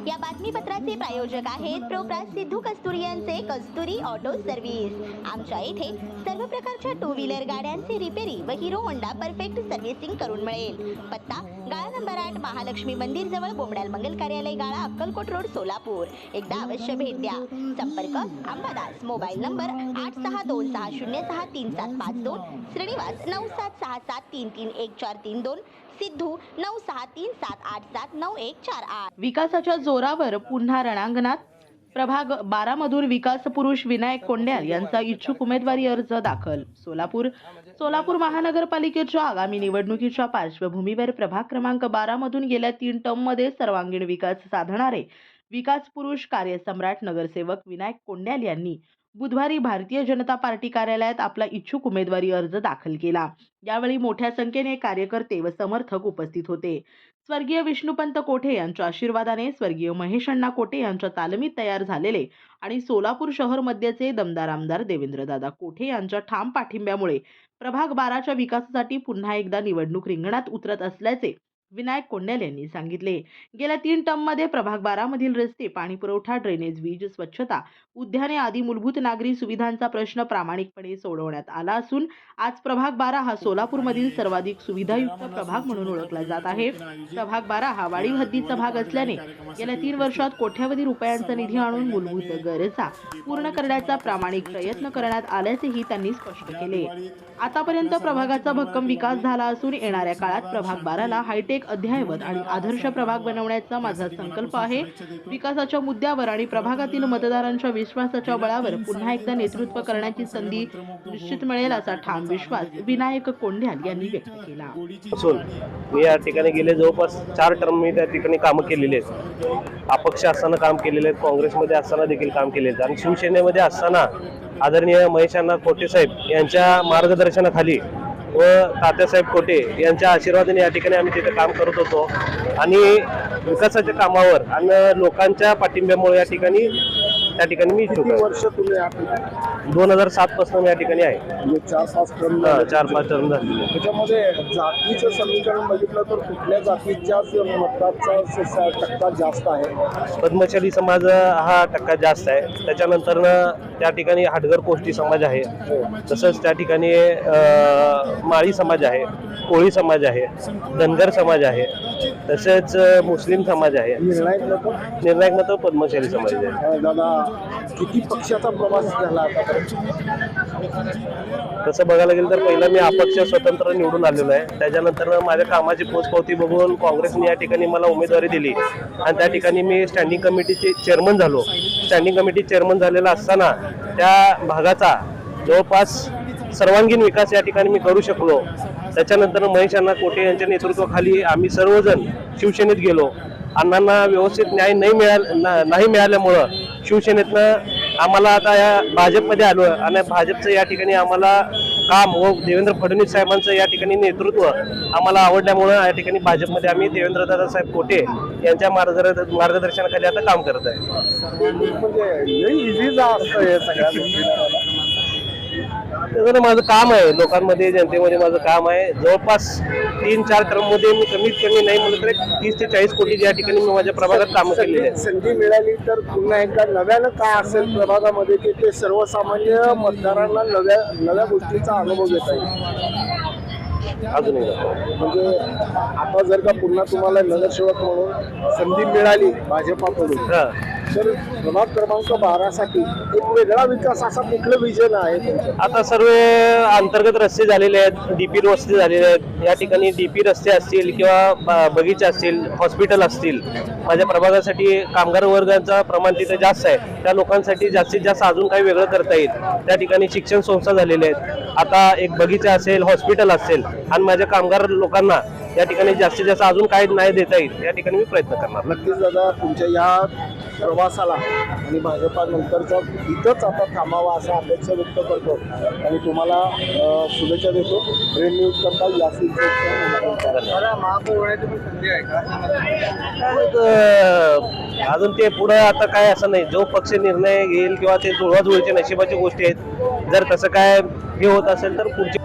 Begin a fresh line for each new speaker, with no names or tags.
या बातमीपत्राचे प्रायोजक आहेत प्रोप्रास सिद्धू कस्तुरी यांचे कस्तुरी ऑटो सर्व्हिस। आमच्या इथे सर्व प्रकारच्या टू व्हीलर गाड्यांचे रिपेरी व हिरो होंडा परफेक्ट सर्व्हिसिंग करून मिळेल। पत्ता गाळा नंबर 8 महालक्ष्मी मंदिर जवळ बोमडाल मंगल कार्यालय गाळा अक्कलकोट रोड सोलापूर। एकदा अवश्य भेट द्या। संपर्क अंबादास, मोबाईल नंबर 8626063752, श्रीनिवास 9766733142, सिद्धू 9637879148।
विकासाच्या जोरावर पुन्हा रणांगणात प्रभाग 12 मधून विकास पुरुष विनायक कोंड्याल यांचा इच्छुक उमेदवारी अर्ज दाखल। सोलापूर महानगरपालिकेच्या आगामी निवडणुकीच्या पार्श्वभूमीवर प्रभाग क्रमांक 12 मधून गेल्या 3 टर्ममध्ये सर्वांगीण विकास साधणारे विकास पुरुष कार्यसम्राट नगरसेवक विनायक कोंड्याल यांनी बुधवारी भारतीय जनता पार्टी कार्यालयात आपला इच्छुक उमेदवारी अर्ज दाखल केला। यावेळी मोठ्या संख्येने कार्यकर्ते व समर्थक उपस्थित होते। स्वर्गीय विष्णुपंत कोठे यांच्या आशीर्वादाने स्वर्गीय महेश अण्णा कोठे यांच्या तालमीत तयार झालेले आणि सोलापूर शहर मध्यचे दमदार आमदार देवेंद्रदादा कोठे यांच्या ठाम पाठिंब्यामुळे प्रभाग 12च्या विकासासाठी पुन्हा एकदा निवडणूक रिंगणात उतरत असल्याचे विनायक कोंड्याल यांनी सांगितले। गेल्या 3 टर्ममध्ये प्रभाग 12 मधील रस्ते, पाणी पुरवठा, ड्रेनेज, वीज, स्वच्छता, उद्याने आदी मूलभूत नागरी सुविधांचा प्रश्न प्रामाणिकपणे सोडवण्यात आला असून आज प्रभाग 12 हा सोलापूरमधील सर्वाधिक सुविधायुक्त प्रभाग म्हणून ओळखला जात आहे। प्रभाग 12 हा वाढीव हद्दीचा भाग असल्याने गेल्या 3 वर्षात कोट्यवधी रुपयांचा निधी आणून मूलभूत गरजा पूर्ण करण्याचा प्रामाणिक प्रयत्न करण्यात आल्याचेही त्यांनी स्पष्ट केले। आतापर्यंत प्रभागाचा भक्कम विकास झाला असून येणाऱ्या काळात प्रभाग 12ला हायटेक, अद्ययावत आणि आदर्श प्रभाग बनवण्याचा माझा संकल्प आहे। विकासाच्या मुद्द्यावर आणि प्रभागातील मतदारांच्या विश्वासाच्या बळावर पुन्हा एकदा नेतृत्व करण्याची संधी निश्चित मिळेल असा ठाम विश्वास विनायक कोंड्याल यांनी व्यक्त केला।
मी या ठिकाणी गेले जवळपास 4 टर्म मी त्या ठिकाणी कामं केलेली आहेत। अपक्ष असताना काम केलेले आहेत, काँग्रेसमध्ये असताना देखील काम केले आहेत आणि शिवसेनेमध्ये असताना आदरणीय महेश अण्णा कोठे साहेब यांच्या मार्गदर्शनाखाली व तात्यासाहेब कोठे यांच्या आशीर्वादाने या ठिकाणी आम्ही तिथे काम करत होतो आणि विकासाच्या कामावर आणि लोकांच्या पाठिंब्यामुळे या ठिकाणी मी इच्छुक आहे।
वर्ष तुम्ही
2007 पासून या ठिकाणी आहे।
4-5 टर्म
4-5 टर्म झाले।
त्याच्यामध्ये जातीचं समीकरण बघितलं तर कुठल्या जातीच्या मताचा टक्का जास्त आहे?
पद्मशाली समाज हा टक्का जास्त आहे। त्याच्यानंतर त्या ठिकाणी हाडगर कोष्टी समाज आहे, तसंच त्या ठिकाणी माळी समाज आहे, कोळी समाज आहे, धनगर समाज आहे, तसेच मुस्लिम समाज आहे। निर्णायक मत पद्मशाली समाज आहे।
दादा, किती पक्षाचा प्रवास झाला आतापर्यंत?
तसं बघायला गेलं तर पहिला मी अपक्ष स्वतंत्र निवडून आलेलो आहे। त्याच्यानंतर माझ्या कामाची पोचपावती बघून काँग्रेसने या ठिकाणी मला उमेदवारी दिली आणि त्या ठिकाणी मी स्टँडिंग कमिटीचे चेअरमन झालो। स्टँडिंग कमिटी चेअरमन झालेला असताना त्या भागाचा जवळपास सर्वांगीण विकास या ठिकाणी मी करू शकलो। त्याच्यानंतर महेश अण्णा कोठे यांच्या नेतृत्वाखाली आम्ही सर्वजण शिवसेनेत गेलो। अण्णांना व्यवस्थित न्याय नाही मिळाल्यामुळं शिवसेनेतनं आम्हाला आता या भाजपमध्ये आलो आणि भाजपचं या ठिकाणी आम्हाला काम व देवेंद्र फडणवीस साहेबांचं या ठिकाणी नेतृत्व आम्हाला आवडल्यामुळं या ठिकाणी भाजपमध्ये आम्ही देवेंद्रदादा साहेब कोठे यांच्या मार्गदर्शनाखाली आता काम करत आहे। माझं काम आहे, लोकांमध्ये जनतेमध्ये माझं काम आहे। जवळपास 3-4 टर्म मध्ये मी कमीत कमी नाही म्हणलं तर 30 ते 40 कोटी या ठिकाणी मी माझ्या प्रभागात कामं केलेली आहेत।
संधी मिळाली तर पुन्हा एकदा नव्यानं काय असेल प्रभागामध्ये की ते सर्वसामान्य मतदारांना नव्या गोष्टीचा अनुभव घेता येईल?
अजून
म्हणजे आता जर का पुन्हा तुम्हाला नगरसेवक म्हणून संधी मिळाली भाजपाकडून तर प्रभाग क्रमांक 12 साठी एक वेगळा विकास असा कुठलं विजन आहे?
आता सर्व अंतर्गत रस्ते झालेले आहेत, डीपी रस्ते झालेले आहेत। या ठिकाणी डीपी रस्ते असतील किंवा बगीचे असतील, हॉस्पिटल असतील, माझ्या प्रभागासाठी कामगार वर्गांचा प्रमाण तिथे जास्त आहे। त्या लोकांसाठी जास्तीत जास्त अजून काही वेगळं करता येईल। त्या ठिकाणी शिक्षण संस्था झालेल्या आहेत। आता एक बगीचा असेल, हॉस्पिटल असेल आणि माझ्या कामगार लोकांना या ठिकाणी जास्तीत जास्त अजून काही न्याय देता येईल या ठिकाणी मी प्रयत्न करणार।
नक्कीच दादा, तुमच्या या प्रवासाला आणि भाजपानंतरचा इथंच आता थांबावा असा अपेक्षा व्यक्त करतो आणि तुम्हाला शुभेच्छा देतो। ब्रेन न्यूज करता याची संधी आहे का?
अजून ते पुढे आता काय असं नाही, जो पक्ष निर्णय घेईल किंवा ते जुळवाजुळीच्या नशिबाची गोष्टी आहेत। जर तसं काय हे होत असेल तर पुढची